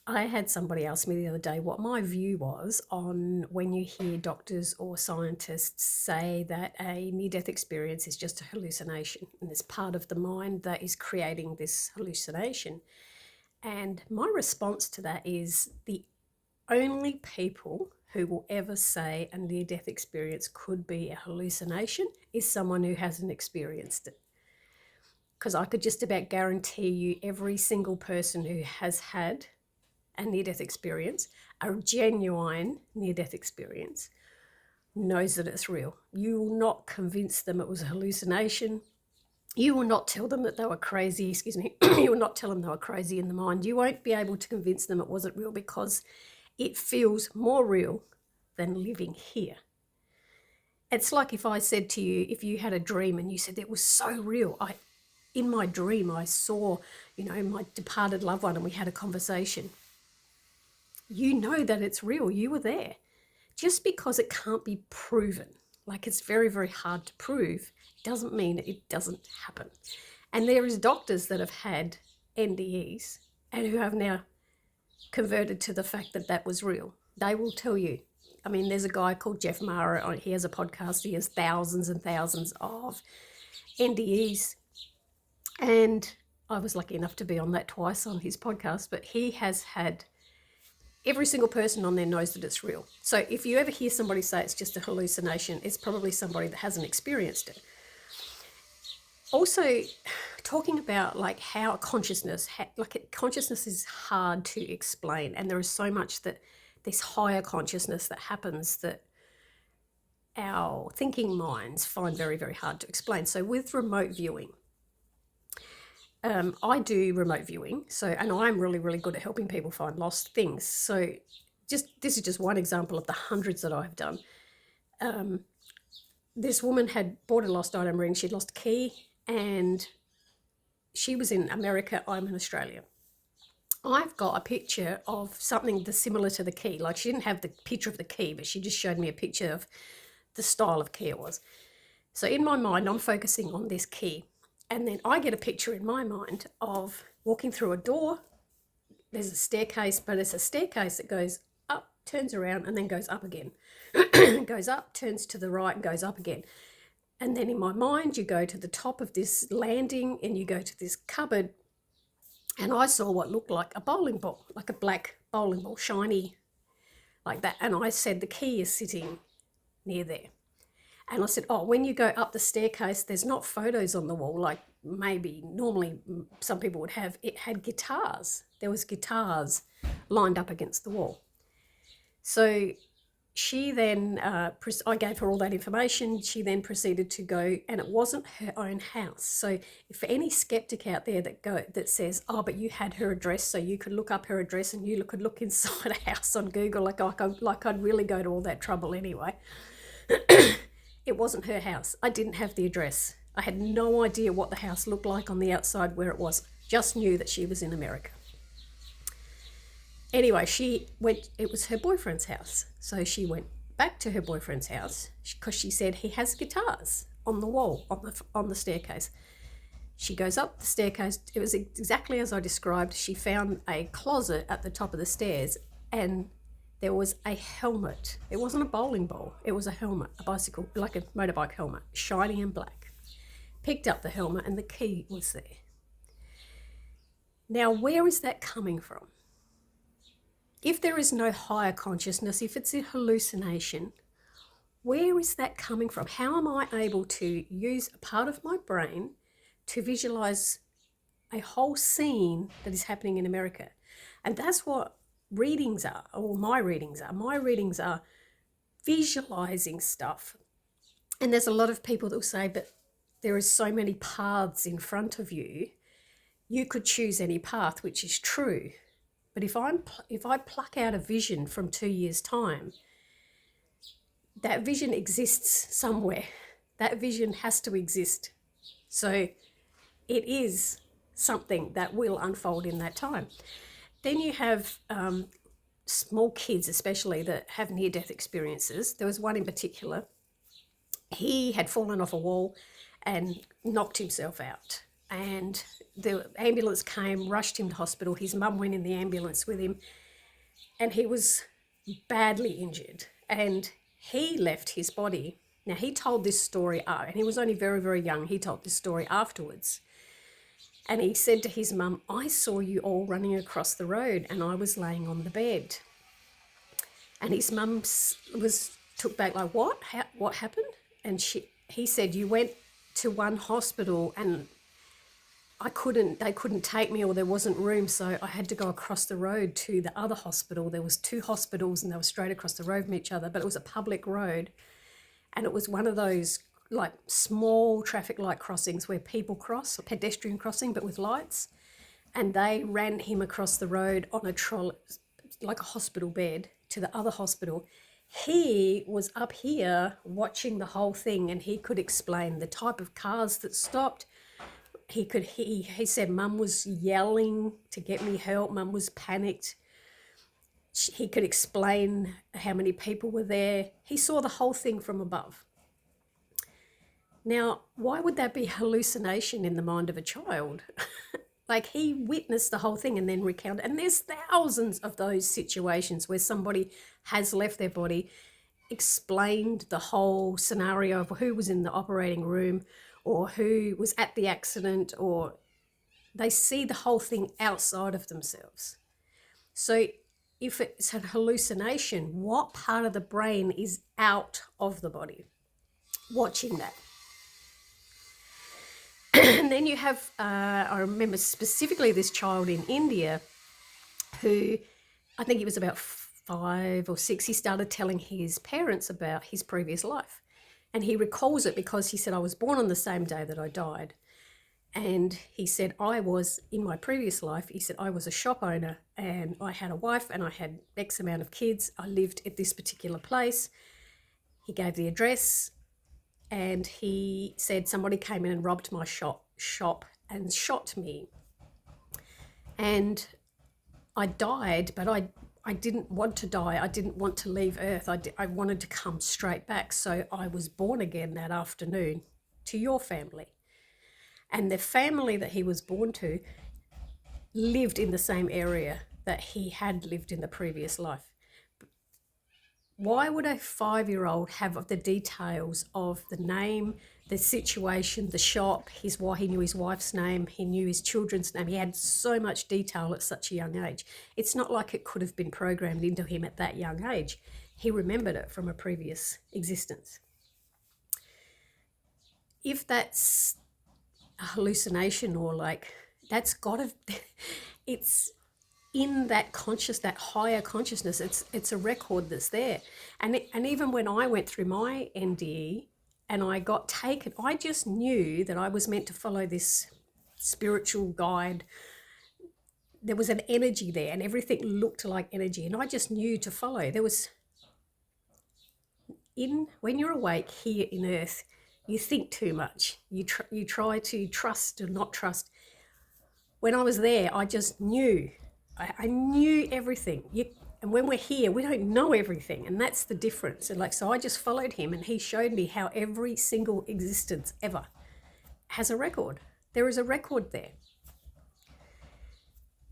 I had somebody ask me the other day what my view was on when you hear doctors or scientists say that a near-death experience is just a hallucination and it's part of the mind that is creating this hallucination. And my response to that is the only people who will ever say a near-death experience could be a hallucination is someone who hasn't experienced it. Because I could just about guarantee you every single person who has had a near-death experience, a genuine near-death experience, knows that it's real. You will not convince them it was a hallucination. You will not tell them that they were crazy, you will not tell them they were crazy in the mind. You won't be able to convince them it wasn't real because it feels more real than living here. It's like if I said to you, if you had a dream and you said it was so real, in my dream I saw, my departed loved one and we had a conversation. You know that it's real. You were there. Just because it can't be proven, like it's very, very hard to prove, doesn't mean it doesn't happen. And there is doctors that have had NDEs and who have now converted to the fact that that was real. They will tell you. I mean, there's a guy called Jeff Mara. He has a podcast. He has thousands and thousands of NDEs. And I was lucky enough to be on that twice on his podcast, but he has had every single person on there knows that it's real. So if you ever hear somebody say it's just a hallucination, it's probably somebody that hasn't experienced it. Also, talking about like how consciousness is hard to explain, and there is so much that this higher consciousness that happens that our thinking minds find very, very hard to explain. So with remote viewing, I do remote viewing, and I'm really, really good at helping people find lost things. So this is just one example of the hundreds that I've done. This woman had bought a lost item ring. She'd lost a key, and she was in America. I'm in Australia. I've got a picture of something that's similar to the key. Like, she didn't have the picture of the key, but she just showed me a picture of the style of key it was. So in my mind, I'm focusing on this key. And then I get a picture in my mind of walking through a door. There's a staircase, but it's a staircase that goes up, turns around, and then goes up again. Goes up, turns to the right, and goes up again. And then in my mind, you go to the top of this landing and you go to this cupboard. And I saw what looked like a bowling ball, like a black bowling ball, shiny like that. And I said, the key is sitting near there. And I said, oh, when you go up the staircase, there's not photos on the wall like maybe normally some people would have. It had guitars. There was guitars lined up against the wall. So she then, I gave her all that information. She then proceeded to go, and it wasn't her own house. So for any skeptic out there that says, oh, but you had her address, so you could look up her address and you could look inside a house on Google, like I'd really go to all that trouble anyway. It wasn't her house. I didn't have the address. I had no idea what the house looked like on the outside, where it was. Just knew that she was in America. Anyway, it was her boyfriend's house. So she went back to her boyfriend's house because she said he has guitars on the wall, on the staircase. She goes up the staircase. It was exactly as I described. She found a closet at the top of the stairs, and there was a helmet. It wasn't a bowling ball. It was a helmet, a bicycle, like a motorbike helmet, shiny and black. Picked up the helmet and the key was there. Now, where is that coming from? If there is no higher consciousness, if it's a hallucination, where is that coming from? How am I able to use a part of my brain to visualize a whole scene that is happening in America? And that's what readings are, or my readings are. My readings are visualizing stuff. And there's a lot of people that will say, but there is so many paths in front of you. You could choose any path, which is true. But if I pluck out a vision from 2 years' time, that vision exists somewhere. That vision has to exist. So it is something that will unfold in that time. Then you have small kids, especially, that have near-death experiences. There was one in particular. He had fallen off a wall and knocked himself out. and the ambulance came, rushed him to hospital. His mum went in the ambulance with him, and he was badly injured, and he left his body. Now, he told this story, and he was only very, very young. He told this story afterwards. And he said to his mum, I saw you all running across the road and I was laying on the bed. And his mum was took back like, what? What happened? And he said, you went to one hospital and they couldn't take me, or there wasn't room, so I had to go across the road to the other hospital. There was two hospitals and they were straight across the road from each other, but it was a public road, and it was one of those like small traffic light crossings where people cross, a pedestrian crossing but with lights, and they ran him across the road on a trolley, like a hospital bed, to the other hospital. He was up here watching the whole thing, and he could explain the type of cars that stopped. He said mum was yelling to get me help. Mum was panicked. He could explain how many people were there. He saw the whole thing from above. Now, why would that be hallucination in the mind of a child? Like, he witnessed the whole thing and then recounted. And there's thousands of those situations where somebody has left their body, explained the whole scenario of who was in the operating room or who was at the accident, or they see the whole thing outside of themselves. So if it's a hallucination, what part of the brain is out of the body watching that? And then you have, I remember specifically this child in India who, I think he was about 5 or 6, he started telling his parents about his previous life. And he recalls it because he said, I was born on the same day that I died. And he said, in my previous life, he said, I was a shop owner and I had a wife and I had X amount of kids. I lived at this particular place. He gave the address, and he said somebody came in and robbed my shop and shot me. And I died, but I didn't want to die. I didn't want to leave Earth. I wanted to come straight back. So I was born again that afternoon to your family. And the family that he was born to lived in the same area that he had lived in the previous life. Why would a 5-year-old have the details of the name, the situation, the shop, he knew his wife's name, he knew his children's name. He had so much detail at such a young age. It's not like it could have been programmed into him at that young age. He remembered it from a previous existence. If that's a hallucination, or like, that's got to, it's in that that higher consciousness, it's a record that's there. And even when I went through my NDE and I got taken, I just knew that I was meant to follow this spiritual guide. There was an energy there and everything looked like energy, and I just knew to follow. When you're awake here in Earth, you think too much. You try to trust or not trust. When I was there, I just knew. I knew everything. And when we're here, we don't know everything, and that's the difference. And so I just followed him, and he showed me how every single existence ever has a record. There is a record there.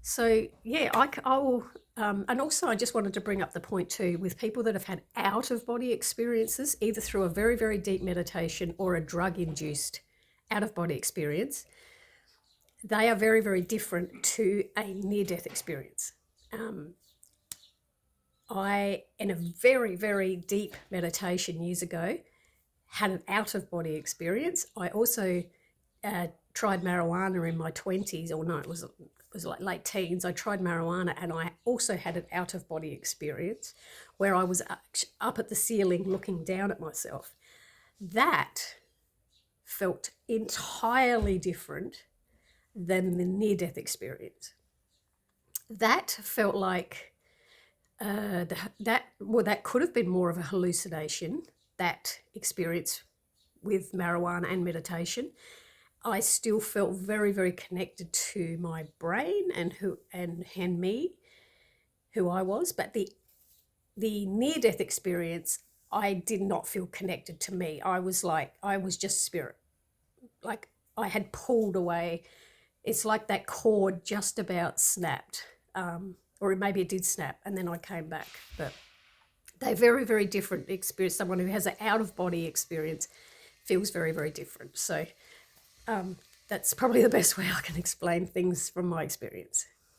So yeah, I will. And also, I just wanted to bring up the point too, with people that have had out-of-body experiences, either through a very, very deep meditation or a drug-induced out-of-body experience. They are very, very different to a near-death experience. I, in a very, very deep meditation years ago, had an out-of-body experience. I also tried marijuana in my 20s, or no, it was like late teens. I tried marijuana, and I also had an out-of-body experience where I was up at the ceiling looking down at myself. That felt entirely different than the near-death experience. That felt like that could have been more of a hallucination, that experience with marijuana and meditation. I still felt very, very connected to my brain and me, who I was. But the near-death experience, I did not feel connected to me. I was just spirit. Like, I had pulled away. It's like that cord just about snapped, or maybe it did snap, and then I came back. But they're very, very different experience. Someone who has an out of body experience feels very, very different. So that's probably the best way I can explain things from my experience.